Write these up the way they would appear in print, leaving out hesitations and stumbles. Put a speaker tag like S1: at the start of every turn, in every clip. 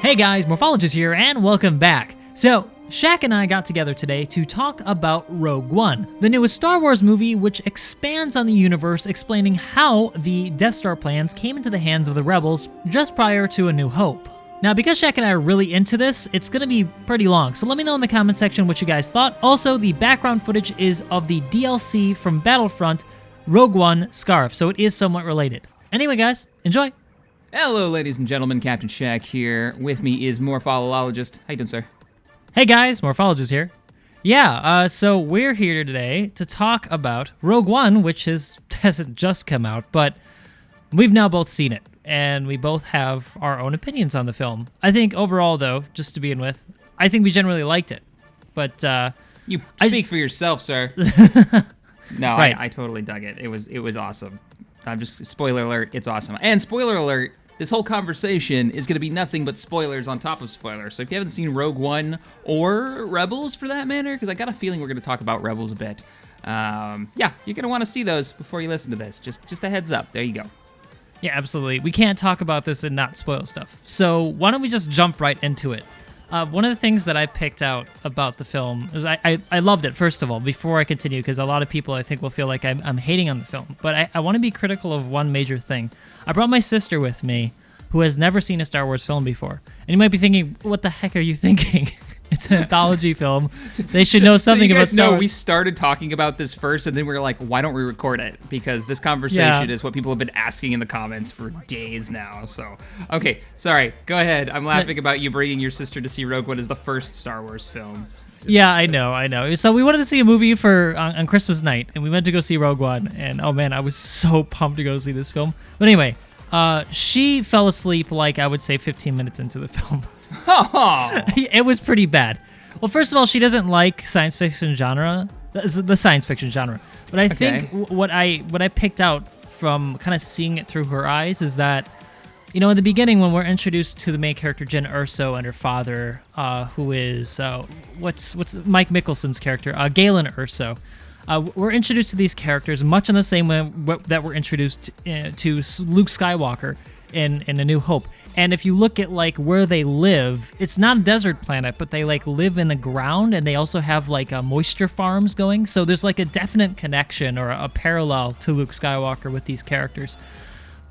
S1: Hey guys, Morphologist here, and welcome back. So, Shaq and I got together today to talk about Rogue One, the newest Star Wars movie which expands on the universe, explaining how the Death Star plans came into the hands of the rebels just prior to A New Hope. Now, because Shaq and I are really into this, it's gonna be pretty long, so let me know in the comment section what you guys thought. Also, the background footage is of the DLC from Battlefront, Rogue One Scarf, so it is somewhat related. Anyway guys, enjoy!
S2: Hello, ladies and gentlemen, Captain Shaq here. With me is Morphologist. How you doing, sir?
S1: Hey guys, Morphologist here. Yeah, so we're here today to talk about Rogue One, which hasn't just come out, but we've now both seen it, and we both have our own opinions on the film. I think overall, though, just to begin with, I think we generally liked it, but
S2: you speak for yourself, sir. No, right. I totally dug it. It was awesome. I'm just, spoiler alert, it's awesome. And spoiler alert, this whole conversation is gonna be nothing but spoilers on top of spoilers. So if you haven't seen Rogue One or Rebels for that matter, because I got a feeling we're gonna talk about Rebels a bit, yeah, you're gonna wanna see those before you listen to this. Just a heads up, there you go.
S1: Yeah, absolutely. We can't talk about this and not spoil stuff. So why don't we just jump right into it? One of the things that I picked out about the film is I loved it, first of all, before I continue, because a lot of people I think will feel like I'm hating on the film. But I want to be critical of one major thing. I brought my sister with me, who has never seen a Star Wars film before. And you might be thinking, what the heck are you thinking? It's an anthology film. They should know something about Star Wars.
S2: No, we started talking about this first, and then we were like, why don't we record it? Because this conversation is what people have been asking in the comments for days now. So, okay, sorry. Go ahead. I'm laughing about you bringing your sister to see Rogue One as the first Star Wars film.
S1: Yeah, I know. So we wanted to see a movie on Christmas night, and we went to go see Rogue One. And oh man, I was so pumped to go see this film. But anyway, she fell asleep like I would say 15 minutes into the film.
S2: Oh.
S1: It was pretty bad. Well, first of all, she doesn't like science fiction genre, the science fiction genre. But I think what I picked out from kind of seeing it through her eyes is that, you know, in the beginning when we're introduced to the main character Jyn Erso and her father, who is what's Mike Mickelson's character, Galen Erso. We're introduced to these characters much in the same way that we're introduced to Luke Skywalker in A New Hope. And if you look at like where they live, it's not a desert planet, but they like live in the ground, and they also have like moisture farms going. So there's like a definite connection or a parallel to Luke Skywalker with these characters.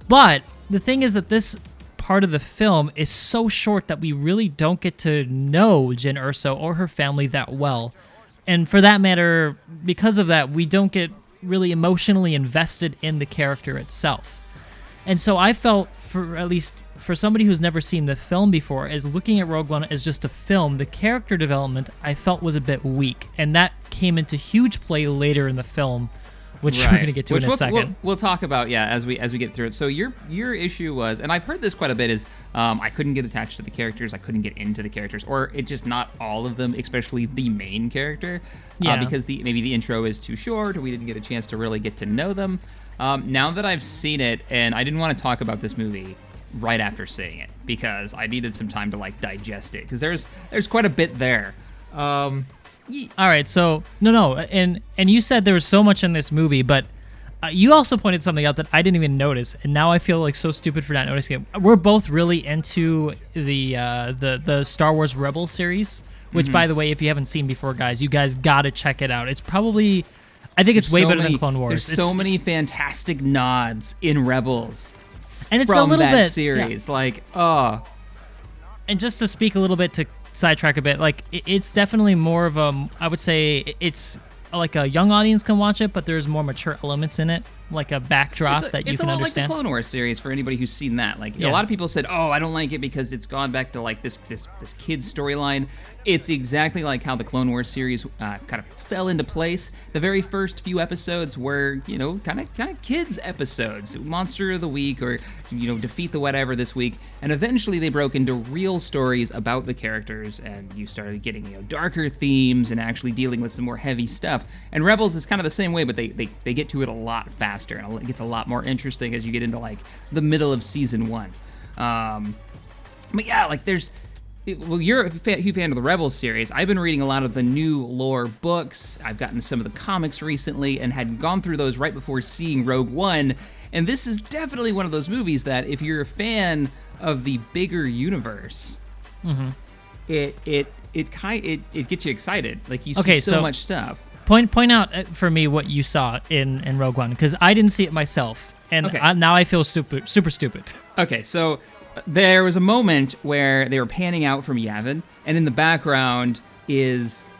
S1: But the thing is that this part of the film is so short that we really don't get to know Jyn Erso or her family that well. And for that matter, because of that, we don't get really emotionally invested in the character itself. And so I felt, at least for somebody who's never seen the film before, as looking at Rogue One as just a film, the character development I felt was a bit weak. And that came into huge play later in the film, which we're going to get to in a second.
S2: We'll talk about, as we get through it. So your issue was, and I've heard this quite a bit, is I couldn't get attached to the characters, I couldn't get into the characters, or it just not all of them, especially the main character, because maybe the intro is too short, or we didn't get a chance to really get to know them. Now that I've seen it, and I didn't want to talk about this movie right after seeing it, because I needed some time to like digest it, because there's quite a bit there.
S1: All right, so no, and you said there was so much in this movie, but you also pointed something out that I didn't even notice, and now I feel like so stupid for not noticing it. We're both really into the Star Wars Rebels series, which, by the way, if you haven't seen before, guys, you guys gotta check it out. It's probably, I think it's way better than Clone Wars.
S2: There's so many fantastic nods in Rebels,
S1: and it's
S2: from
S1: a little
S2: that
S1: bit
S2: series,
S1: And just to speak a little bit, to sidetrack a bit, like it's definitely more of a, I would say it's like a young audience can watch it, but there's more mature elements in it, like a backdrop that you can understand. It's a lot like the
S2: Clone Wars series for anybody who's seen that. Like a lot of people said, "Oh, I don't like it because it's gone back to like this kid's storyline." It's exactly like how the Clone Wars series kind of fell into place. The very first few episodes were, you know, kind of kids episodes, Monster of the Week, or you know, defeat the whatever this week, and eventually they broke into real stories about the characters, and you started getting, you know, darker themes and actually dealing with some more heavy stuff. And Rebels is kind of the same way, but they get to it a lot faster, and it gets a lot more interesting as you get into like the middle of season 1. But yeah, like well, you're a huge fan of the Rebels series. I've been reading a lot of the new lore books. I've gotten some of the comics recently and had gone through those right before seeing Rogue One. And this is definitely one of those movies that if you're a fan of the bigger universe, it gets you excited. Like you see so much stuff.
S1: Point out for me what you saw in Rogue One, because I didn't see it myself, and now I feel super stupid.
S2: Okay, so there was a moment where they were panning out from Yavin, and in the background is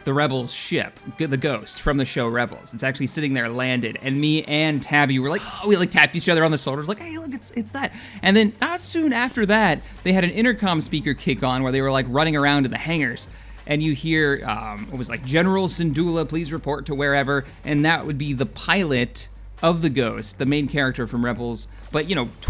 S2: the Rebels ship, the Ghost from the show Rebels. It's actually sitting there landed, and me and Tabby were like, we like tapped each other on the shoulders, like, hey, look, it's that. And then not soon after that, they had an intercom speaker kick on where they were like running around in the hangars, and you hear it was like, General Syndulla, please report to wherever, and that would be the pilot of the Ghost, the main character from Rebels. But,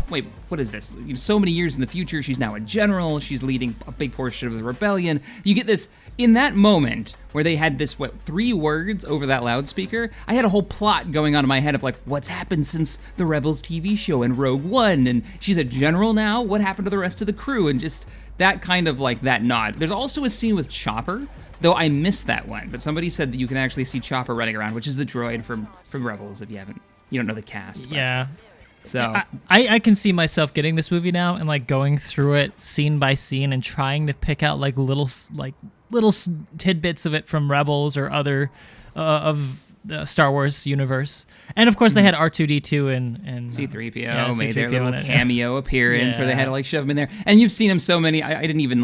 S2: wait, what is this? So many years in the future, she's now a general. She's leading a big portion of the rebellion. You get this, in that moment where they had this, 3 words over that loudspeaker, I had a whole plot going on in my head of like, what's happened since the Rebels TV show and Rogue One? And she's a general now? What happened to the rest of the crew? And just that kind of like that nod. There's also a scene with Chopper, though I missed that one. But somebody said that you can actually see Chopper running around, which is the droid from Rebels if you don't know the cast. But.
S1: Yeah.
S2: So
S1: I can see myself getting this movie now and like going through it scene by scene and trying to pick out like little tidbits of it from Rebels or other of the Star Wars universe. And of course they had R2D2 and
S2: C-3PO made their little cameo appearance where they had to like shove him in there. And you've seen him so many. I didn't even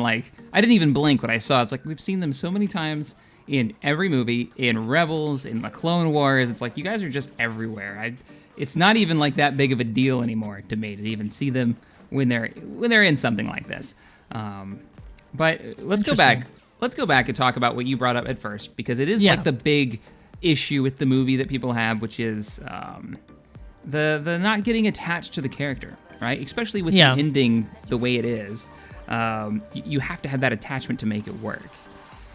S2: blink when I saw it. It's like we've seen them so many times in every movie, in Rebels, in the Clone Wars. It's like you guys are just everywhere. It's not even like that big of a deal anymore to me to even see them when they're in something like this. But let's go back. Let's go back and talk about what you brought up at first, because it is like the big issue with the movie that people have, which is the not getting attached to the character, right? Especially with the ending the way it is. You have to have that attachment to make it work.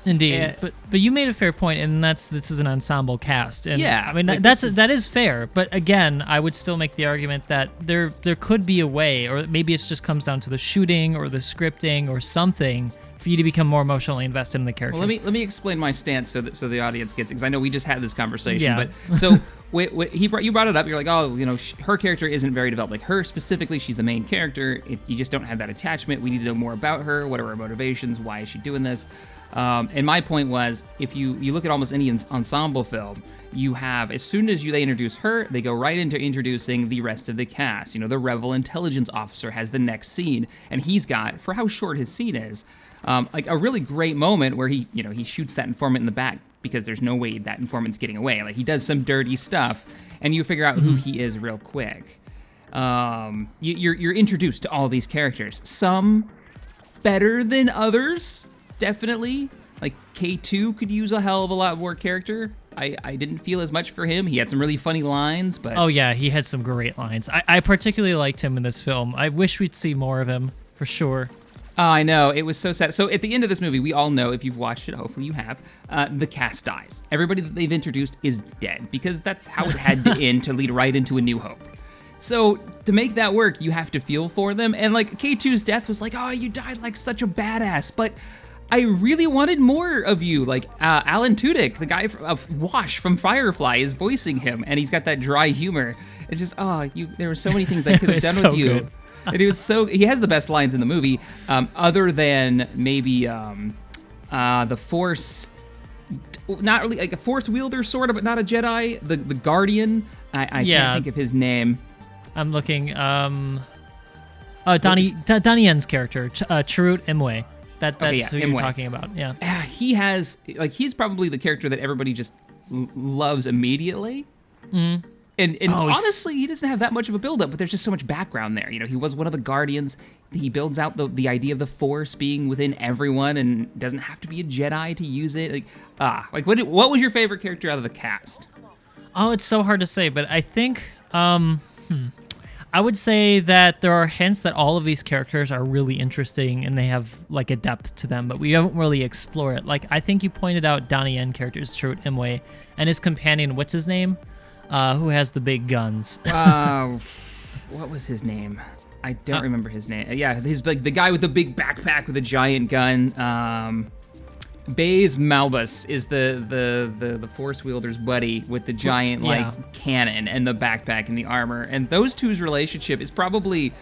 S1: Indeed, but you made a fair point, and this is an ensemble cast, and I mean
S2: like
S1: that is fair. But again, I would still make the argument that there could be a way, or maybe it just comes down to the shooting or the scripting or something for you to become more emotionally invested in the characters.
S2: Well, let me explain my stance so the audience gets it, because I know we just had this conversation. But so you brought it up. You're like, her character isn't very developed. Like her specifically, she's the main character. You just don't have that attachment. We need to know more about her. What are her motivations? Why is she doing this? And my point was, if you look at almost any ensemble film, you have, as soon as they introduce her, they go right into introducing the rest of the cast. The Rebel intelligence officer has the next scene, and he's got, for how short his scene is, like a really great moment where he shoots that informant in the back because there's no way that informant's getting away. Like he does some dirty stuff, and you figure out who he is real quick. You're introduced to all these characters, some better than others. Definitely. Like K2 could use a hell of a lot more character. I didn't feel as much for him. He had some really funny lines, but...
S1: Oh yeah, he had some great lines. I particularly liked him in this film. I wish we'd see more of him, for sure.
S2: Oh, I know. It was so sad. So at the end of this movie, we all know, if you've watched it, hopefully you have, the cast dies. Everybody that they've introduced is dead, because that's how it had to end to lead right into A New Hope. So to make that work, you have to feel for them. And like K2's death was like, oh, you died like such a badass, but... I really wanted more of you. Like Alan Tudyk, the guy of Wash from Firefly, is voicing him, and he's got that dry humor. It's just, there were so many things I could have done with you. And he has the best lines in the movie, other than maybe the Force, not really like a Force wielder sort of, but not a Jedi. The Guardian. I can't think of his name.
S1: I'm looking. Donnie Yen's character, Chirrut Imwe. That's who you're talking about, yeah.
S2: He's probably the character that everybody just loves immediately. Mm. And honestly, he doesn't have that much of a build-up, but there's just so much background there. He was one of the Guardians. He builds out the idea of the Force being within everyone and doesn't have to be a Jedi to use it. What was your favorite character out of the cast?
S1: Oh, it's so hard to say, but I think... I would say that there are hints that all of these characters are really interesting and they have like a depth to them, but we don't really explore it. Like I think you pointed out Donnie Yen characters, Chirrut Imwe, and his companion, what's his name? Who has the big guns?
S2: What was his name? I don't remember his name. Yeah, he's like the guy with the big backpack with a giant gun. Baze Malbus is the Force wielder's buddy with the giant cannon and the backpack and the armor, and those two's relationship is probably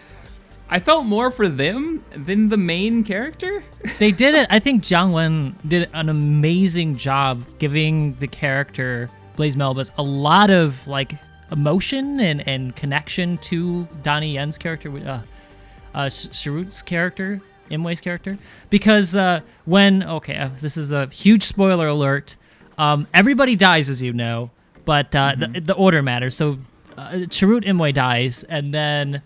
S2: I felt more for them than the main character.
S1: They did it. I think Jiang Wen did an amazing job giving the character Blaise Melbus a lot of like emotion and connection to Donnie Yen's character, Sharut's character, Imwe's character, because this is a huge spoiler alert. Everybody dies, as you know, but the order matters. So Sharut Imwe dies, and then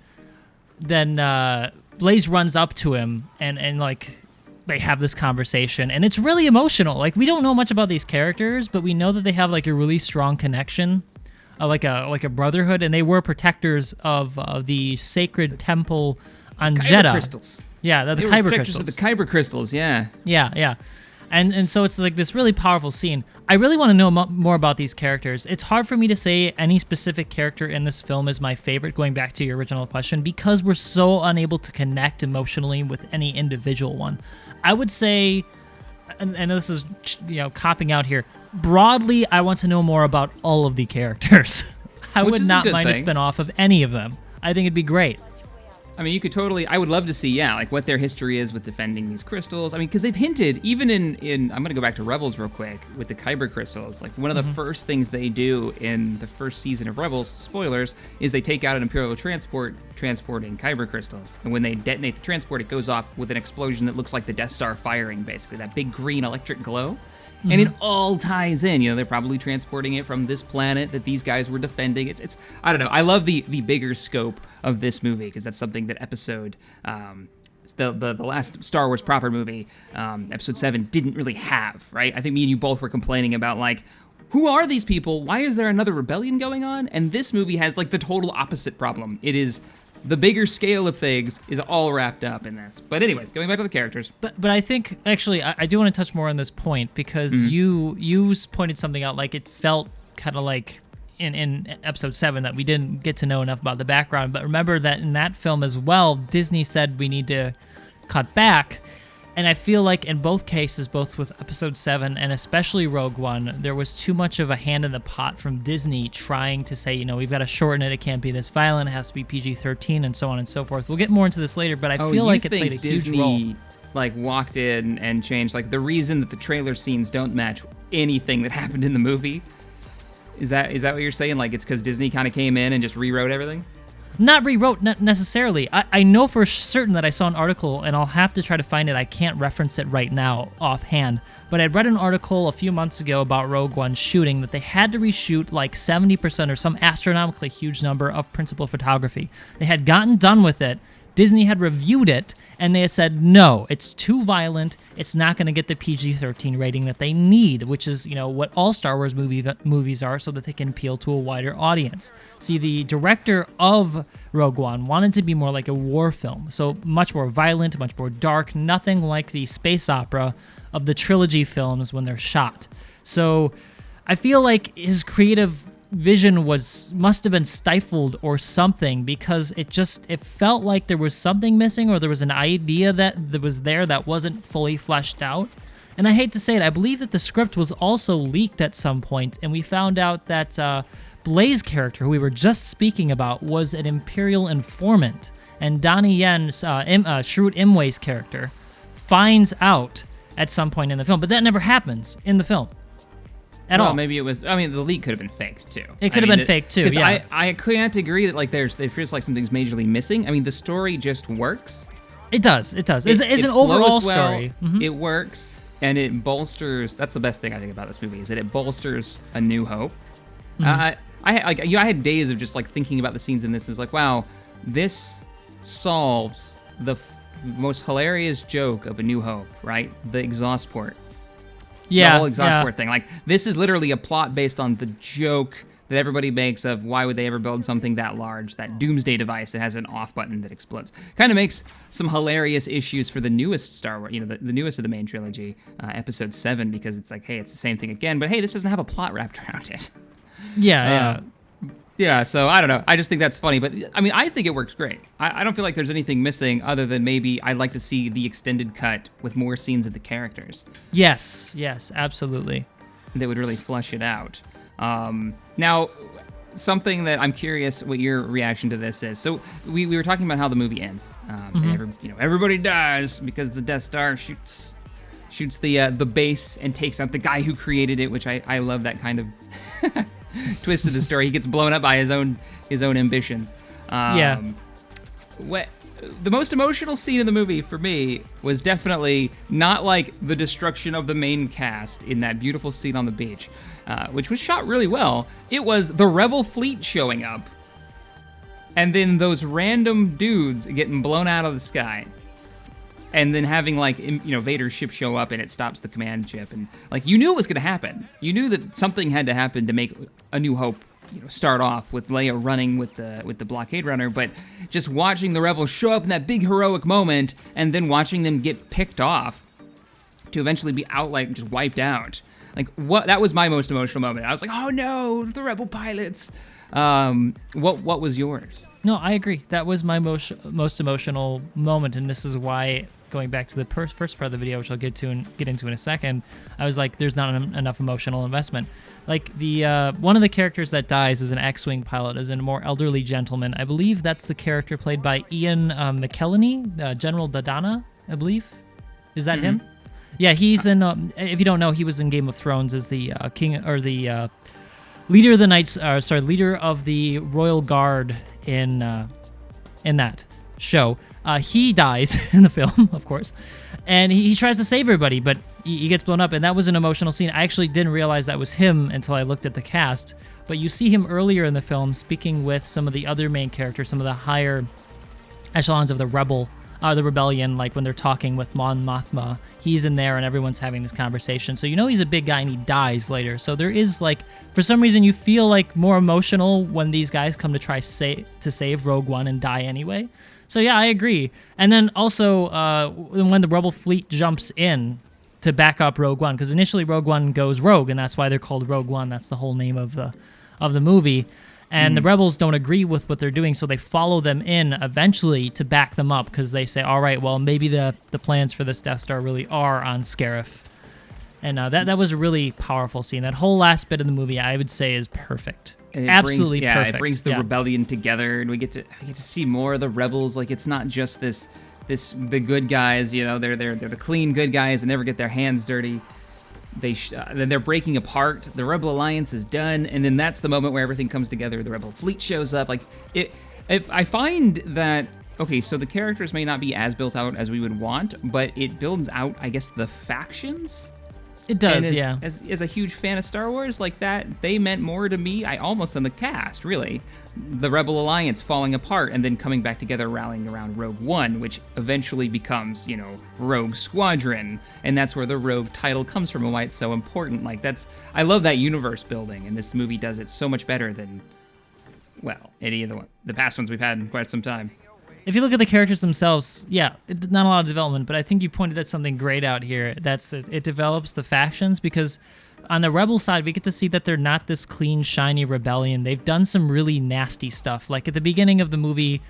S1: Blaise runs up to him and like they have this conversation, and it's really emotional. Like, we don't know much about these characters, but we know that they have like a really strong connection, like a brotherhood, and they were protectors of the sacred temple on Jeddah.
S2: Crystals.
S1: Yeah, the
S2: they
S1: Kyber
S2: were
S1: crystals.
S2: Of the Kyber crystals, yeah.
S1: Yeah. And so it's like this really powerful scene. I really want to know more about these characters. It's hard for me to say any specific character in this film is my favorite, going back to your original question, because we're so unable to connect emotionally with any individual one. I would say, and this is, copping out here, broadly, I want to know more about all of the characters. I would not mind a spin-off of any of them. I think it'd be great.
S2: I mean, you could totally, I would love to see, like what their history is with defending these crystals. I mean, because they've hinted, even in I'm going to go back to Rebels real quick, with the Kyber crystals. Like, one of the first things they do in the first season of Rebels, spoilers, is they take out an Imperial transport transporting Kyber crystals. And when they detonate the transport, it goes off with an explosion that looks like the Death Star firing, basically, that big green electric glow. And it all ties in. They're probably transporting it from this planet that these guys were defending. It's I don't know. I love the bigger scope of this movie, because that's something that the last Star Wars proper movie, Episode 7, didn't really have, right? I think me and you both were complaining about, like, who are these people? Why is there another rebellion going on? And this movie has, like, the total opposite problem. It is the bigger scale of things is all wrapped up in this. But anyways, going back to the characters.
S1: But I think, actually, I do want to touch more on this point, because you pointed something out, like it felt kind of like in Episode 7 that we didn't get to know enough about the background. But remember that in that film as well, Disney said we need to cut back. And I feel like in both cases, both with Episode 7 and especially Rogue One, there was too much of a hand in the pot from Disney trying to say, we've got to shorten it. It can't be this violent. It has to be PG-13 and so on and so forth. We'll get more into this later, but I feel like it played a
S2: Disney,
S1: huge role.
S2: Like, walked in and changed, like, the reason that the trailer scenes don't match anything that happened in the movie? Is that what you're saying? Like, it's because Disney kind of came in and just rewrote everything?
S1: Not rewrote necessarily. I know for certain that I saw an article, and I'll have to try to find it. I can't reference it right now offhand, but I read an article a few months ago about Rogue One shooting that they had to reshoot like 70% or some astronomically huge number of principal photography. They had gotten done with it. Disney had reviewed it, and they had said, no, it's too violent. It's not going to get the PG-13 rating that they need, which is, what all Star Wars movies are, so that they can appeal to a wider audience. See, the director of Rogue One wanted to be more like a war film, so much more violent, much more dark, nothing like the space opera of the trilogy films when they're shot. So I feel like his creative vision must have been stifled or something, because it felt like there was something missing, or there was an idea that was there that wasn't fully fleshed out. And I hate to say it, I believe that the script was also leaked at some point, and we found out that Blaise character, who we were just speaking about, was an Imperial informant, and Donnie Yen's Sharut Imwe's character finds out at some point in the film, but that never happens in the film. All.
S2: Maybe it was. I mean, the leak could have been faked too.
S1: It could have been faked too.
S2: Because
S1: yeah.
S2: I can't agree that like it feels like something's majorly missing. I mean, the story just works.
S1: It does. It's an overall story.
S2: Mm-hmm. It works, and it bolsters. That's the best thing I think about this movie, is that it bolsters A New Hope. Mm-hmm. I had days of just like thinking about the scenes in this. And it's like, wow, this solves the most hilarious joke of A New Hope, right? The exhaust port.
S1: Yeah,
S2: the whole exhaust port thing. Like, this is literally a plot based on the joke that everybody makes of why would they ever build something that large, that doomsday device that has an off button that explodes. Kind of makes some hilarious issues for the newest Star Wars, the newest of the main trilogy, Episode 7, because it's like, hey, it's the same thing again, but hey, this doesn't have a plot wrapped around it. Yeah, so I don't know. I just think that's funny. But, I mean, I think it works great. I don't feel like there's anything missing other than maybe I'd like to see the extended cut with more scenes of the characters.
S1: Yes, absolutely.
S2: That would really flesh it out. Now, something that I'm curious what your reaction to this is. So we were talking about how the movie ends. And everybody dies because the Death Star shoots the base and takes out the guy who created it, which I love that kind of twist of the story. He gets blown up by his own ambitions. What the most emotional scene in the movie for me was definitely not like the destruction of the main cast in that beautiful scene on the beach, which was shot really well. It was the Rebel fleet showing up, and then those random dudes getting blown out of the sky, and then having like Vader's ship show up and it stops the command ship, and like you knew it was gonna happen. You knew that something had to happen to make A New Hope start off with Leia running with the blockade runner, but just watching the rebels show up in that big heroic moment and then watching them get picked off to eventually be just wiped out. Like that was my most emotional moment. I was like, oh no, the rebel pilots. What was yours?
S1: No, I agree. That was my most emotional moment, and this is why, going back to the first part of the video, which I'll get into in a second, I was like, there's not enough emotional investment. Like the one of the characters that dies is an X-wing pilot, is a more elderly gentleman. I believe that's the character played by Ian McKellen, General Dodonna, I believe. Is that him? Yeah, he's in. If you don't know, he was in Game of Thrones as the king or the leader of the leader of the Royal Guard in that show. He dies in the film, of course, and he tries to save everybody, but he gets blown up, and that was an emotional scene. I actually didn't realize that was him until I looked at the cast, but you see him earlier in the film speaking with some of the other main characters, some of the higher echelons of the rebellion, like when they're talking with Mon Mothma. He's in there and everyone's having this conversation. So he's a big guy and he dies later. So there is like, for some reason, you feel like more emotional when these guys come to try to save Rogue One and die anyway. So yeah, I agree. And then also when the Rebel fleet jumps in to back up Rogue One, because initially Rogue One goes rogue, and that's why they're called Rogue One. That's the whole name of the movie. And the rebels don't agree with what they're doing, so they follow them in eventually to back them up, because they say, all right, well, maybe the plans for this Death Star really are on Scarif. And that was a really powerful scene. That whole last bit of the movie, I would say, is perfect. Absolutely perfect.
S2: It brings the rebellion together, and we get to see more of the rebels. Like, it's not just the good guys, they're the clean good guys that never get their hands dirty. They're breaking apart. The Rebel Alliance is done, and then that's the moment where everything comes together. The Rebel fleet shows up. If I find that, okay, so the characters may not be as built out as we would want, but it builds out, I guess, the factions.
S1: It does,
S2: yeah. As a huge fan of Star Wars, like that, they meant more to me, almost than the cast, really. The Rebel Alliance falling apart and then coming back together, rallying around Rogue One, which eventually becomes, Rogue Squadron, and that's where the Rogue title comes from and why it's so important. I love that universe building, and this movie does it so much better than, any of the past ones we've had in quite some time.
S1: If you look at the characters themselves, not a lot of development, but I think you pointed at something great out here. It develops the factions, because on the Rebel side, we get to see that they're not this clean, shiny rebellion. They've done some really nasty stuff. Like at the beginning of the movie,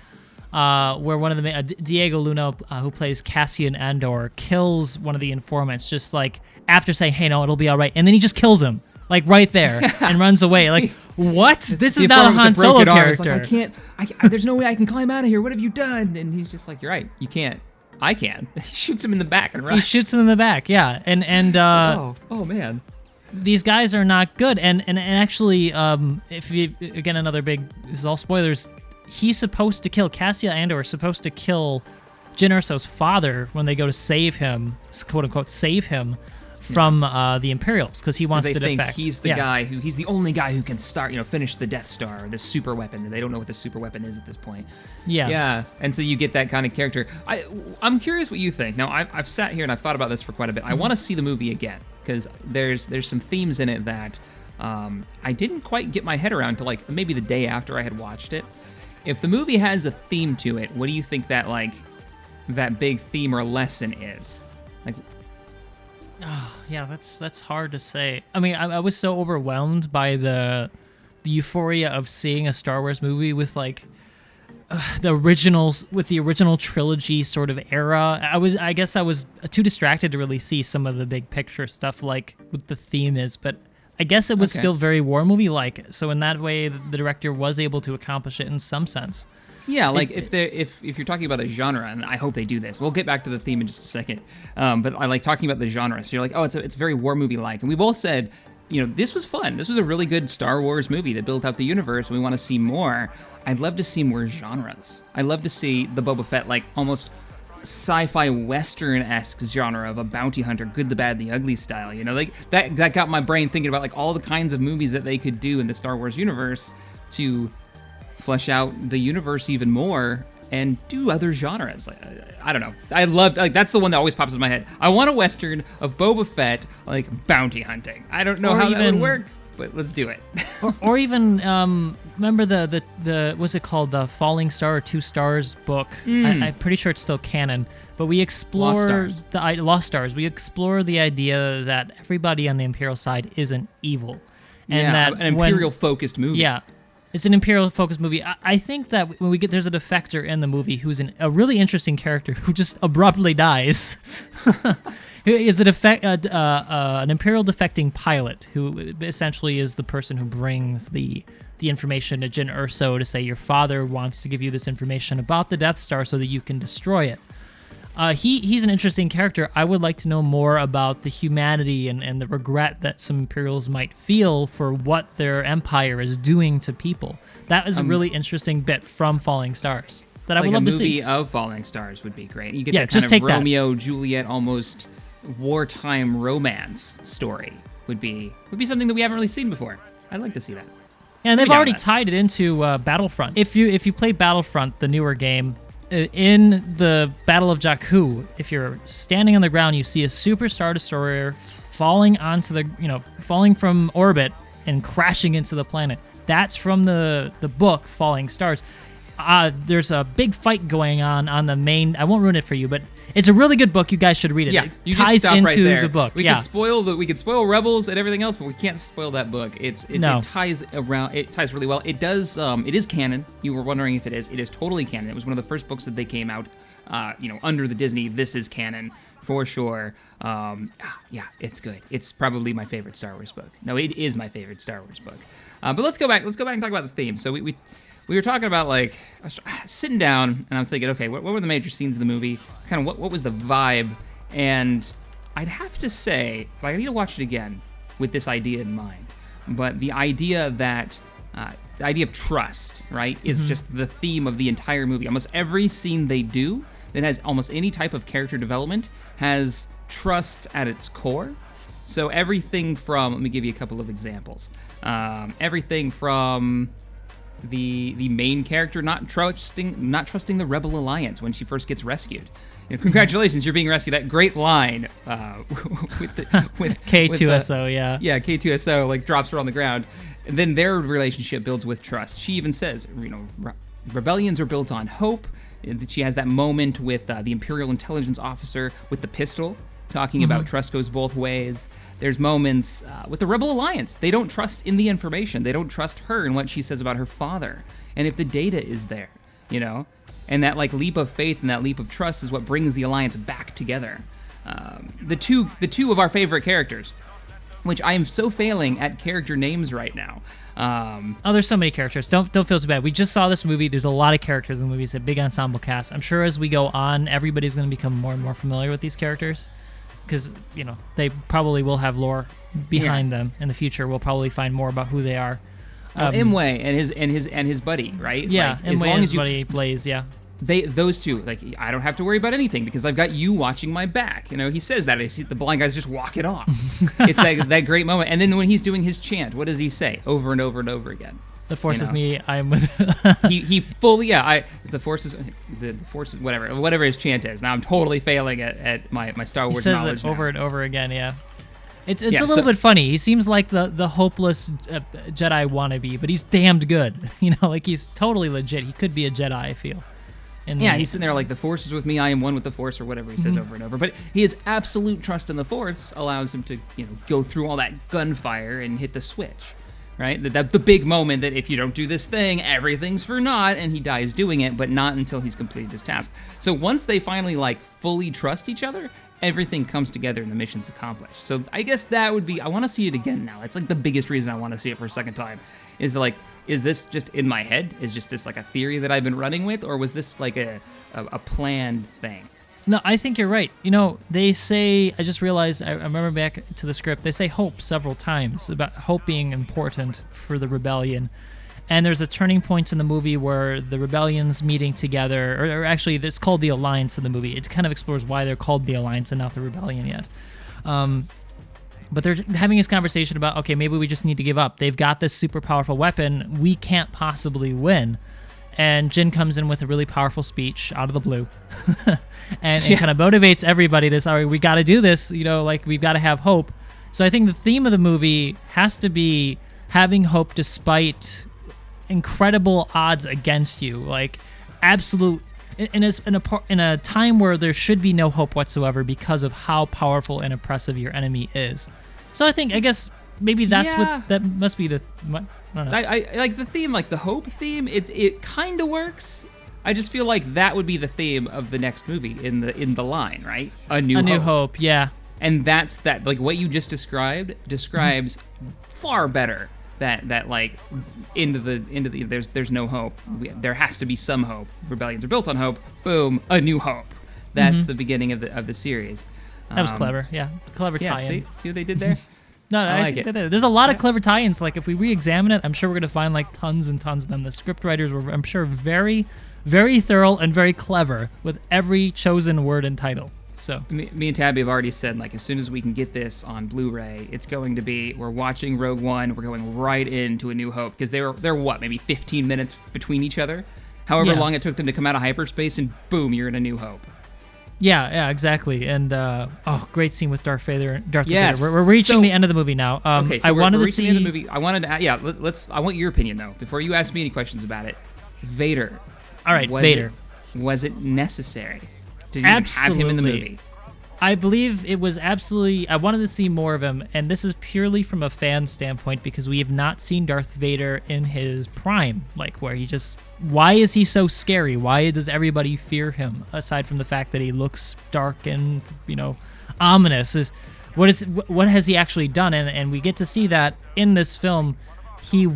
S1: where one of the Diego Luna, who plays Cassian Andor, kills one of the informants, just like after saying, "Hey, no, it'll be all right," and then he just kills him, like right there, and runs away. Like, what? This is not a Han Solo character.
S2: Like, I can't. There's no way I can climb out of here. What have you done? And he's just like, "You're right. You can't. I can." He shoots him in the back and runs.
S1: He shoots him in the back, yeah, and
S2: oh man.
S1: These guys are not good, and actually, if you, again, another big, this is all spoilers, he's supposed to kill, Cassian Andor is supposed to kill Jyn Erso's father when they go to save him, quote unquote, save him from the Imperials, because he wants to defect.
S2: He's the guy he's the only guy who can finish the Death Star, this super weapon. They don't know what the super weapon is at this point. Yeah, and so you get that kind of character. I'm curious what you think. Now, I've sat here and I've thought about this for quite a bit. I want to see the movie again, because there's some themes in it that I didn't quite get my head around till like maybe the day after I had watched it. If the movie has a theme to it, what do you think that big theme or lesson is? Like,
S1: oh, yeah, that's hard to say. I mean, I was so overwhelmed by the euphoria of seeing a Star Wars movie with like the original trilogy sort of era. I guess I was too distracted to really see some of the big picture stuff, like what the theme is. But I guess it was still very war movie-like. So in that way, the director was able to accomplish it in some sense.
S2: Yeah, like if you're talking about a genre, and I hope they do this, we'll get back to the theme in just a second. But I like talking about the genre. So you're like, oh, it's very war movie-like, and we both said, this was fun. This was a really good Star Wars movie that built out the universe. And we want to see more. I'd love to see more genres. I'd love to see the Boba Fett like almost sci-fi western-esque genre of a bounty hunter, good, the bad, the ugly style. Like that got my brain thinking about like all the kinds of movies that they could do in the Star Wars universe to flesh out the universe even more and do other genres. I don't know. I love, like, that's the one that always pops in my head. I want a Western of Boba Fett, like, bounty hunting. I don't know how that would work, but let's do it.
S1: or even, remember the what's it called? The Falling Star or Two Stars book. I'm pretty sure it's still canon, but we explore Lost Stars. We explore the idea that everybody on the Imperial side isn't evil. And that
S2: an Imperial-focused movie.
S1: Yeah. It's an Imperial-focused movie. I think that when there's a defector in the movie who's a really interesting character who just abruptly dies. It's an Imperial defecting pilot who essentially is the person who brings the information to Jyn Erso to say your father wants to give you this information about the Death Star so that you can destroy it. He's an interesting character. I would like to know more about the humanity and the regret that some Imperials might feel for what their empire is doing to people. That is a really interesting bit from Falling Stars that I would love to see.
S2: A movie of Falling Stars would be great. You get that kind of Romeo, Juliet, almost wartime romance story would be something that we haven't really seen before. I'd like to see that.
S1: And they've already tied it into Battlefront. If you play Battlefront, the newer game, in the Battle of Jakku, if you're standing on the ground, you see a Super Star Destroyer falling falling from orbit and crashing into the planet. That's from the book Falling Stars. There's a big fight going on the main. I won't ruin it for you, but it's a really good book. You guys should read it.
S2: Yeah,
S1: it ties
S2: just
S1: into
S2: right there.
S1: the book.
S2: We could spoil Rebels and everything else, but we can't spoil that book. It ties around. It ties really well. It does. It is canon. You were wondering if it is. It is totally canon. It was one of the first books that they came out. Under the Disney. This is canon for sure. Yeah, it's good. It's probably my favorite Star Wars book. No, it is my favorite Star Wars book. But let's go back. Let's go back and talk about the theme. So we were talking about, like, I was sitting down and I'm thinking, okay, what were the major scenes of the movie? Kind of what was the vibe? And I'd have to say, I need to watch it again with this idea in mind. But the idea that, the idea of trust, right, is just the theme of the entire movie. Almost every scene they do that has almost any type of character development has trust at its core. So everything from, let me give you a couple of examples. Everything from the main character not trusting the Rebel Alliance when she first gets rescued. Congratulations, you're being rescued. That great line with
S1: K2SO,
S2: yeah, K2SO like drops her on the ground, and then their relationship builds with trust. She even says, rebellions are built on hope. She has that moment with the Imperial intelligence officer with the pistol, talking about trust goes both ways. There's moments with the Rebel Alliance. They don't trust in the information. They don't trust her and what she says about her father. And if the data is there, and that like leap of faith and that leap of trust is what brings the Alliance back together. The two of our favorite characters, which I am so failing at character names right now.
S1: There's so many characters. Don't feel too bad. We just saw this movie. There's a lot of characters in the movie. It's a big ensemble cast. I'm sure as we go on, everybody's going to become more and more familiar with these characters. Because they probably will have lore behind them in the future. We'll probably find more about who they are.
S2: Imwe and his buddy, right?
S1: Yeah, like, Imwe and his buddy Blaze. Yeah,
S2: those two. Like, I don't have to worry about anything because I've got you watching my back. He says that. I see the blind guys just walk it off. It's like that great moment. And then when he's doing his chant, what does he say over and over and over again?
S1: The Force is me. I am with.
S2: he fully it's the Force is whatever his chant is. Now I'm totally failing at my Star Wars knowledge.
S1: He says it over and over again. Yeah, it's a little bit funny. He seems like the hopeless Jedi wannabe, but he's damned good. Like he's totally legit. He could be a Jedi, I feel.
S2: He's sitting there like the Force is with me. I am one with the Force, or whatever he says over and over. But his absolute trust in the Force allows him to go through all that gunfire and hit the switch. Right? The big moment that if you don't do this thing, everything's for naught, and he dies doing it, but not until he's completed his task. So once they finally, fully trust each other, everything comes together and the mission's accomplished. So I guess that would be, I want to see it again now. It's like the biggest reason I want to see it for a second time is like, is this just in my head? Is just this like a theory that I've been running with? Or was this like a planned thing?
S1: No, I think you're right. You know, they say, I just realized, I remember back to the script, they say hope several times, about hope being important for the rebellion. And there's a turning point in the movie where the rebellion's meeting together, or actually it's called the Alliance in the movie. It kind of explores why they're called the Alliance and not the Rebellion yet. But they're having this conversation about, okay, maybe we just need to give up. They've got this super powerful weapon. We can't possibly win. And Jin comes in with a really powerful speech out of the blue and kind of motivates everybody to, sorry, we got to do this, you know, like we've got to have hope. So I think the theme of the movie has to be having hope despite incredible odds against you, like absolute in a time where there should be no hope whatsoever because of how powerful and impressive your enemy is. So I guess maybe that's what that must be the. What, I don't know.
S2: I like the theme, like the hope theme. It kind of works. I just feel like that would be the theme of the next movie in the line, right? A New
S1: Hope, yeah.
S2: And that's that. Like what you just describes far better. That like into the there's no hope. There has to be some hope. Rebellions are built on hope. Boom, A New Hope. That's the beginning of the series.
S1: That was clever. Yeah, clever tie-in.
S2: See what they did there?
S1: No, I like it. There's a lot of clever tie-ins. Like if we re-examine it, I'm sure we're gonna find like tons and tons of them. The script writers were, I'm sure, very, very thorough and very clever with every chosen word and title. So
S2: me and Tabby have already said, like, as soon as we can get this on Blu-ray, it's going to be, we're watching Rogue One, we're going right into A New Hope, because they're what, maybe 15 minutes between each other? However long it took them to come out of hyperspace, and boom, you're in A New Hope.
S1: Yeah, exactly. And great scene with Darth Vader.
S2: Yes.
S1: Vader. We're reaching the end of the movie now.
S2: Okay, so we're reaching the end of the movie. I wanted to, I want your opinion though. Before you ask me any questions about it, Vader.
S1: All right, Vader.
S2: Was it necessary to even have him in the movie?
S1: I believe it was absolutely. I wanted to see more of him, and this is purely from a fan standpoint because we have not seen Darth Vader in his prime, like where he just. Why is he so scary? Why does everybody fear him? Aside from the fact that he looks dark and ominous, what has he actually done? And we get to see that in this film. He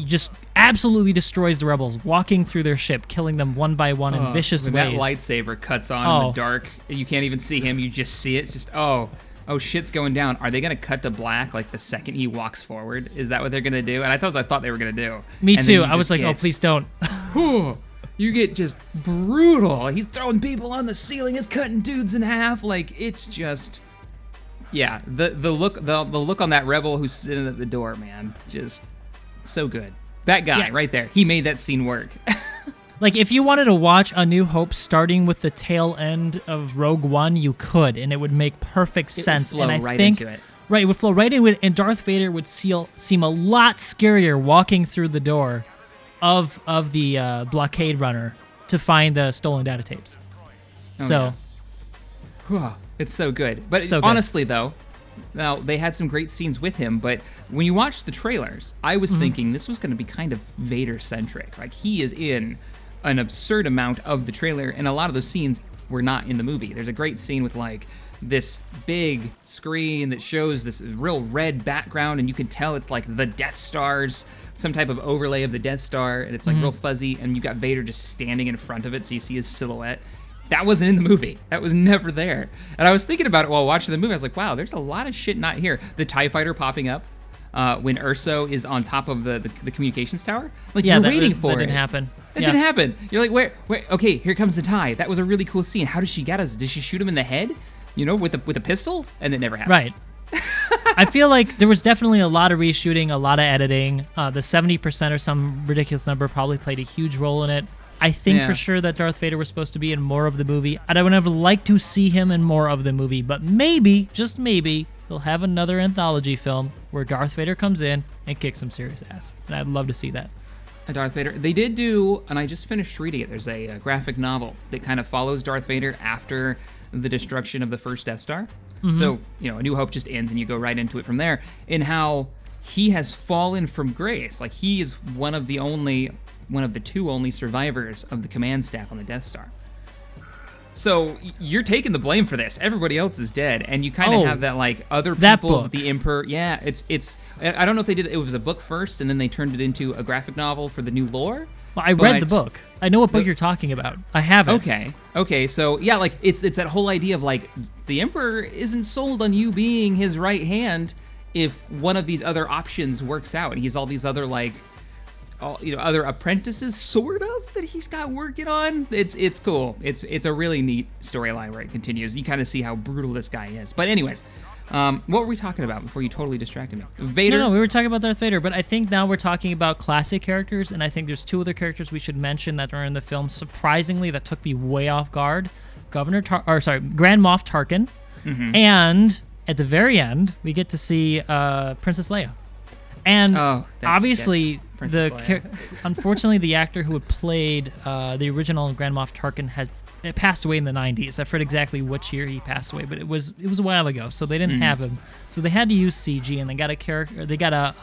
S1: just absolutely destroys the rebels, walking through their ship, killing them one by one in vicious ways.
S2: That lightsaber cuts on in the dark, and you can't even see him. You just see it. It's just, oh, shit's going down. Are they going to cut to black like the second he walks forward? Is that what they're going to do? And I thought they were going to do.
S1: Me too. I was like, oh, please don't.
S2: You get just brutal. He's throwing people on the ceiling. He's cutting dudes in half. Like, it's just... Yeah, the look on that rebel who's sitting at the door, man, just... So good. That guy right there. He made that scene work.
S1: Like, if you wanted to watch A New Hope starting with the tail end of Rogue One, you could, and it would make perfect sense.
S2: It would flow
S1: and I
S2: right
S1: think,
S2: into it.
S1: Right, it would flow right into it, and Darth Vader would seem a lot scarier walking through the door of the blockade runner to find the stolen data tapes.
S2: It's so good. But
S1: so
S2: honestly, though, now, they had some great scenes with him, but when you watch the trailers, I was thinking this was going to be kind of Vader-centric. Like, he is in an absurd amount of the trailer, and a lot of those scenes were not in the movie. There's a great scene with, like, this big screen that shows this real red background, and you can tell it's, like, the Death Stars, some type of overlay of the Death Star, and it's, like, real fuzzy, and you got Vader just standing in front of it, so you see his silhouette. That wasn't in the movie. That was never there. And I was thinking about it while watching the movie. I was like, wow, there's a lot of shit not here. The TIE fighter popping up when Urso is on top of the communications tower. Like, you're waiting for it.
S1: That didn't happen.
S2: It didn't happen. You're like, where? Okay, here comes the TIE. That was a really cool scene. How does she get us? Did she shoot him in the head? With a pistol? And it never happened.
S1: Right. I feel like there was definitely a lot of reshooting, a lot of editing. The 70% or some ridiculous number probably played a huge role in it. I think for sure that Darth Vader was supposed to be in more of the movie. I would have liked to see him in more of the movie, but maybe, just maybe, they'll have another anthology film where Darth Vader comes in and kicks some serious ass. And I'd love to see that.
S2: Darth Vader. They did do, and I just finished reading it, there's a graphic novel that kind of follows Darth Vader after the destruction of the first Death Star. So, A New Hope just ends and you go right into it from there, in how he has fallen from grace. Like, he is one of the two only survivors of the command staff on the Death Star. So you're taking the blame for this. Everybody else is dead, and you kind of have that like other
S1: that
S2: people,
S1: book.
S2: the Emperor. Yeah, it's. I don't know if they did it. It was a book first, and then they turned it into a graphic novel for the new lore.
S1: Well, I read the book. I know what book you're talking about. I have it.
S2: Okay. So yeah, like it's that whole idea of like the Emperor isn't sold on you being his right hand if one of these other options works out. He's all these other like. Other apprentices, sort of, that he's got working on. It's cool. It's a really neat storyline where it continues. You kind of see how brutal this guy is. But anyways, what were we talking about before you totally distracted me? Vader?
S1: No, we were talking about Darth Vader, but I think now we're talking about classic characters, and I think there's two other characters we should mention that are in the film, surprisingly, that took me way off guard. Grand Moff Tarkin, and at the very end, we get to see Princess Leia. And obviously, unfortunately, the actor who had played the original Grand Moff Tarkin had passed away in the 90s. I forget exactly which year he passed away, but it was a while ago, so they didn't have him. So they had to use CG, and they got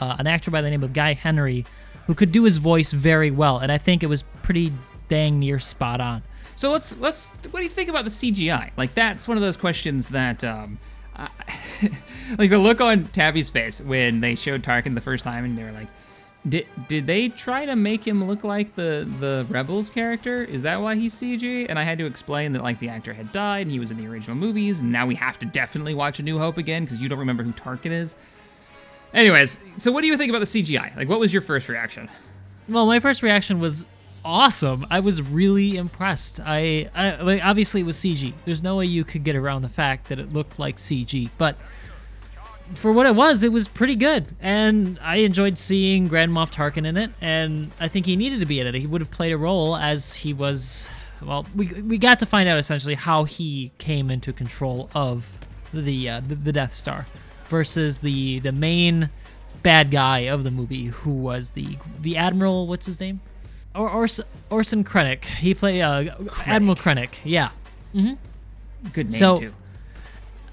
S1: an actor by the name of Guy Henry who could do his voice very well, and I think it was pretty dang near spot on.
S2: So let's what do you think about the CGI? Like, that's one of those questions that like the look on Tabby's face when they showed Tarkin the first time, and they were like, did they try to make him look like the Rebels character? Is that why he's CG? And I had to explain that like the actor had died and he was in the original movies, and now we have to definitely watch A New Hope again because you don't remember who Tarkin is. Anyways, so what do you think about the CGI? Like, what was your first reaction?
S1: Well, my first reaction was awesome. I was really impressed. I obviously it was CG. There's no way you could get around the fact that it looked like CG, but for what it was pretty good. And I enjoyed seeing Grand Moff Tarkin in it, and I think he needed to be in it. He would have played a role as he was, well, we got to find out essentially how he came into control of the Death Star versus the main bad guy of the movie, who was the Admiral, what's his name? Orson Krennic. He played Admiral Krennic. Yeah.
S2: Good name too.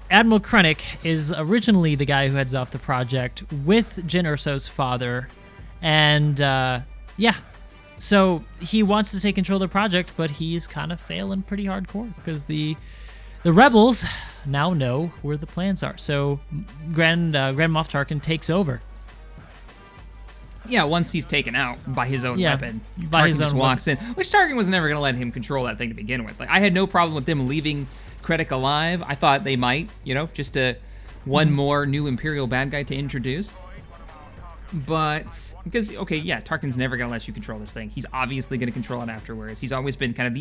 S1: Admiral Krennic is originally the guy who heads off the project with Jyn Erso's father, and so he wants to take control of the project, but he's kind of failing pretty hardcore because the rebels now know where the plans are. So Grand Moff Tarkin takes over.
S2: Yeah, once he's taken out by his own weapon,
S1: by
S2: Tarkin
S1: his
S2: just
S1: own
S2: walks in. Which Tarkin was never going to let him control that thing to begin with. Like, I had no problem with them leaving Krennic alive. I thought they might, just one more new Imperial bad guy to introduce. But, because, Tarkin's never going to let you control this thing. He's obviously going to control it afterwards. He's always been kind of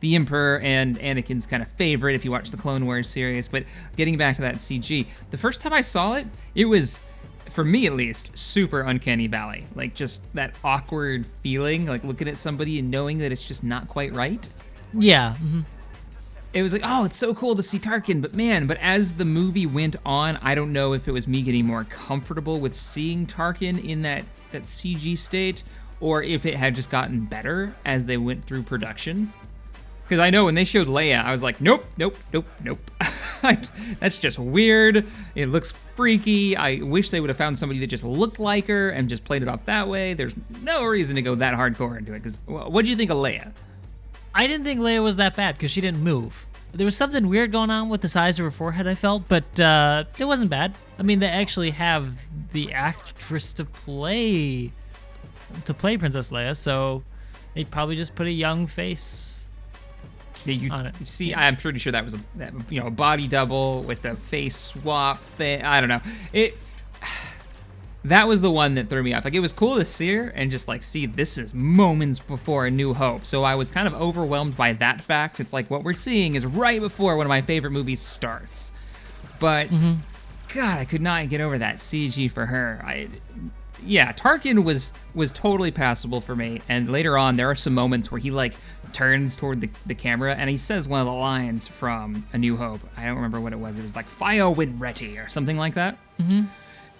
S2: the Emperor and Anakin's kind of favorite if you watch the Clone Wars series. But getting back to that CG, the first time I saw it, it was, for me at least, super uncanny valley. Like, just that awkward feeling, like looking at somebody and knowing that it's just not quite right.
S1: Yeah.
S2: It was like, oh, it's so cool to see Tarkin, but as the movie went on, I don't know if it was me getting more comfortable with seeing Tarkin in that CG state, or if it had just gotten better as they went through production. Because I know when they showed Leia, I was like, nope. That's just weird. It looks freaky. I wish they would have found somebody that just looked like her and just played it off that way. There's no reason to go that hardcore into it. Because what do you think of Leia?
S1: I didn't think Leia was that bad because she didn't move. There was something weird going on with the size of her forehead, I felt, but it wasn't bad. I mean, they actually have the actress to play Princess Leia, so they probably just put a young face on it.
S2: See, I'm pretty sure that was a body double with the face swap thing. I don't know. That was the one that threw me off. Like, it was cool to see her and just like see this is moments before A New Hope. So I was kind of overwhelmed by that fact. It's like what we're seeing is right before one of my favorite movies starts. But God, I could not get over that CG for her. Tarkin was totally passable for me. And later on, there are some moments where he like turns toward the camera and he says one of the lines from A New Hope. I don't remember what it was. It was like "Fire when ready" or something like that.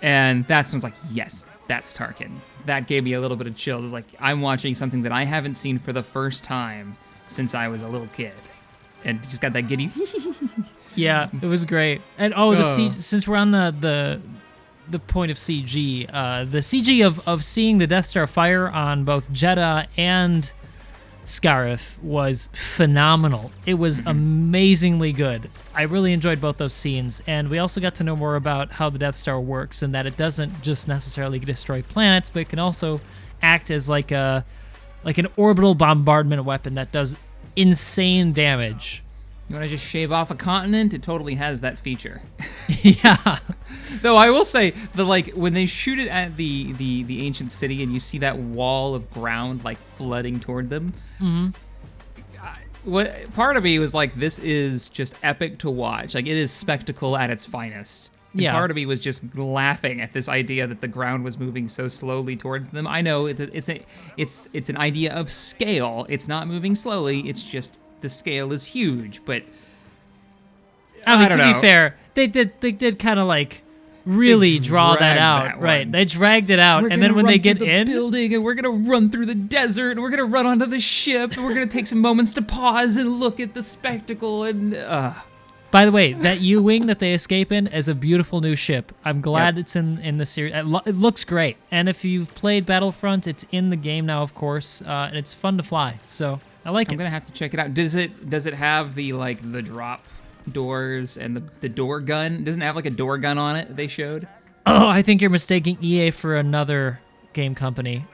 S2: And that's when I was like, yes, that's Tarkin. That gave me a little bit of chills. It's like, I'm watching something that I haven't seen for the first time since I was a little kid. And just got that giddy.
S1: Yeah, it was great. And the CG, since we're on the point of CG, the CG of seeing the Death Star fire on both Jeddah and Scarif was phenomenal. It was amazingly good. I really enjoyed both those scenes, and we also got to know more about how the Death Star works and that it doesn't just necessarily destroy planets, but it can also act as like an orbital bombardment weapon that does insane damage.
S2: You want to just shave off a continent? It totally has that feature.
S1: Yeah.
S2: Though I will say, when they shoot it at the ancient city and you see that wall of ground like flooding toward them, what part of me was like, this is just epic to watch. Like, it is spectacle at its finest. And part of me was just laughing at this idea that the ground was moving so slowly towards them. I know it's an idea of scale. It's not moving slowly. It's just the scale is huge. But
S1: I mean, to be fair, they did kind of like really draw that out, right? They dragged it out, and then when they get in
S2: the building, and we're gonna run through the desert, and we're gonna run onto the ship, and we're gonna take some moments to pause and look at the spectacle. And
S1: by the way, that U-wing that they escape in is a beautiful new ship. I'm glad it's in the series. It looks great, and if you've played Battlefront, it's in the game now, of course, and it's fun to fly. So I like it.
S2: I'm gonna have to check it out. Does it have the the drop doors and the door gun? Doesn't it have like a door gun on it they showed?
S1: Oh, I think you're mistaking EA for another game company.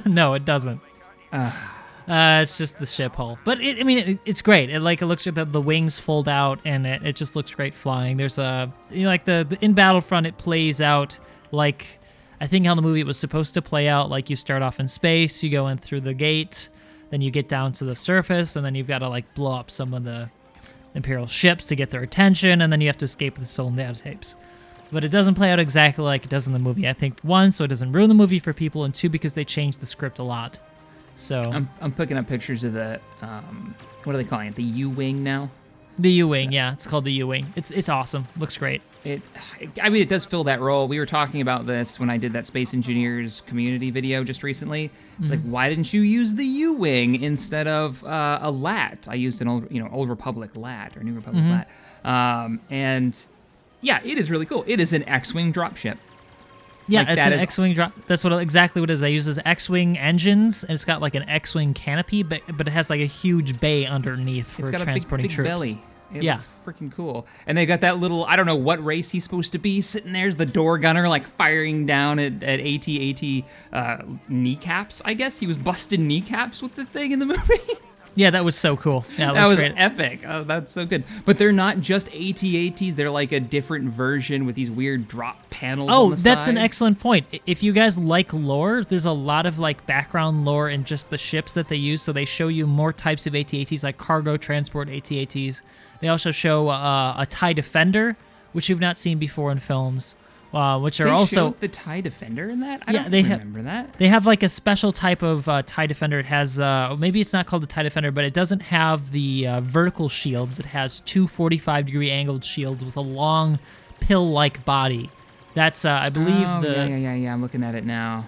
S1: No, it doesn't. It's just the ship hull. But it's great. It looks like the wings fold out, and it just looks great flying. There's in Battlefront, it plays out like I think how the movie was supposed to play out. Like, you start off in space, you go in through the gate, then you get down to the surface, and then you've got to like blow up some of the Imperial ships to get their attention, and then you have to escape with the stolen data tapes. But it doesn't play out exactly like it does in the movie. I think, one, so it doesn't ruin the movie for people, and two, because they changed the script a lot. So
S2: I'm picking up pictures of the what are they calling it? The U-wing now?
S1: The U-wing, yeah, it's called the U-wing. It's awesome. Looks great.
S2: It does fill that role. We were talking about this when I did that Space Engineers community video just recently. It's like, why didn't you use the U-wing instead of a LAT? I used an Old Republic LAT or New Republic LAT, and yeah, it is really cool. It is an X-wing dropship.
S1: Yeah, it's an X-wing drop. That's exactly what it is. They use X-wing engines, and it's got like an X-wing canopy, but it has like a huge bay underneath for transporting
S2: big
S1: troops.
S2: Belly. It looks freaking cool. And they got that little, I don't know what race he's supposed to be, sitting there's the door gunner, like firing down at AT-AT kneecaps, I guess. He was busting kneecaps with the thing in the movie.
S1: Yeah, that was so cool. Yeah,
S2: that was great. Epic. Oh, that's so good. But they're not just AT-ATs. They're like a different version with these weird drop panels on the sides.
S1: That's an excellent point. If you guys like lore, there's a lot of like background lore in just the ships that they use. So they show you more types of AT-ATs, like cargo transport AT-ATs. They also show a TIE Defender, which you've not seen before in films. Which are also
S2: the TIE Defender in that? I don't remember that.
S1: They have like a special type of TIE Defender. It has maybe it's not called the TIE Defender, but it doesn't have the vertical shields. It has two 45-degree angled shields with a long pill-like body. That's I believe
S2: yeah. I'm looking at it now.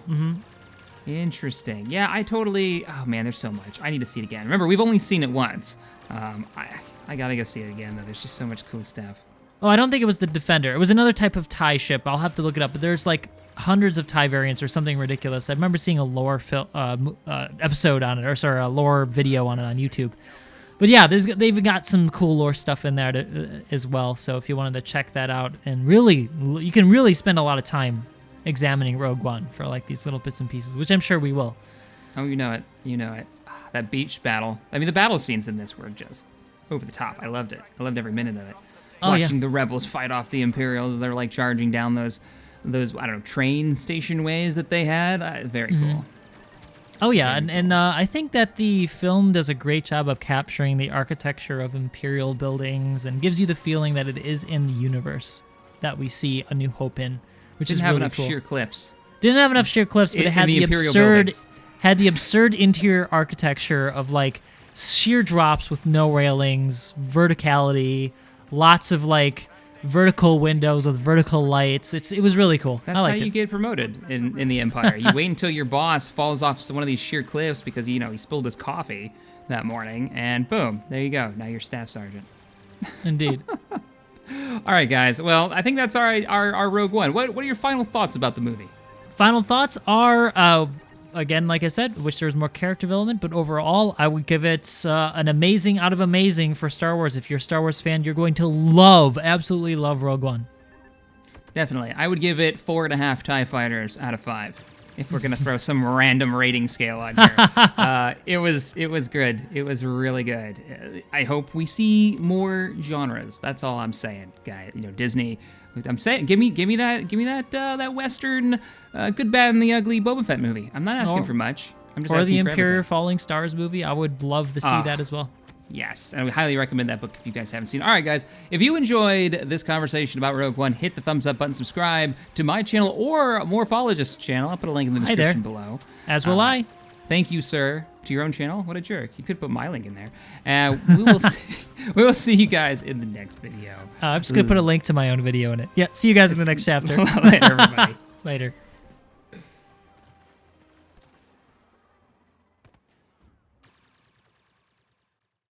S2: Interesting. Yeah, I totally. Oh man, there's so much. I need to see it again. Remember, we've only seen it once. I gotta go see it again though. There's just so much cool stuff.
S1: Oh, I don't think it was the Defender. It was another type of TIE ship. I'll have to look it up. But there's like hundreds of TIE variants or something ridiculous. I remember seeing a lore episode on it, or a lore video on it on YouTube. But yeah, they've got some cool lore stuff in there as well. So if you wanted to check that out, and you can really spend a lot of time examining Rogue One for like these little bits and pieces, which I'm sure we will.
S2: Oh, you know it. That beach battle. I mean, the battle scenes in this were just over the top. I loved it. I loved every minute of it. Watching the rebels fight off the Imperials as they're like charging down those I don't know, train station ways that they had. Very cool.
S1: Oh yeah, and I think that the film does a great job of capturing the architecture of Imperial buildings and gives you the feeling that it is in the universe that we see A New Hope in, which is really cool.
S2: Didn't have enough sheer cliffs.
S1: Didn't have enough sheer cliffs, but it had the absurd interior architecture of like sheer drops with no railings, verticality. Lots of like vertical windows with vertical lights. It was really cool.
S2: That's how you get promoted in the Empire. You wait until your boss falls off one of these sheer cliffs because he spilled his coffee that morning, and boom, there you go. Now you're staff sergeant.
S1: Indeed.
S2: All right, guys. Well, I think that's our Rogue One. What are your final thoughts about the movie?
S1: Final thoughts are again, like I said, wish there was more character development, but overall, I would give it an amazing out of amazing for Star Wars. If you're a Star Wars fan, you're going to absolutely love Rogue One.
S2: Definitely. I would give it 4.5 TIE Fighters out of 5. If we're gonna throw some random rating scale on here. It was good. It was really good. I hope we see more genres. That's all I'm saying, guy. Disney. I'm saying, give me that Western, Good, Bad, and the Ugly Boba Fett movie. I'm not asking for much. I'm just asking
S1: the
S2: for
S1: Imperial
S2: everything.
S1: Falling Stars movie. I would love to see that as well.
S2: Yes, and we highly recommend that book if you guys haven't seen it. All right, guys, if you enjoyed this conversation about Rogue One, hit the thumbs up button, subscribe to my channel or Morphologist's channel. I'll put a link in the description below.
S1: As will I.
S2: Thank you, sir, to your own channel. What a jerk. You could put my link in there. We will see you guys in the next video.
S1: I'm just going to put a link to my own video in it. Yeah, see you guys in the next chapter.
S2: Later, everybody.
S1: Later.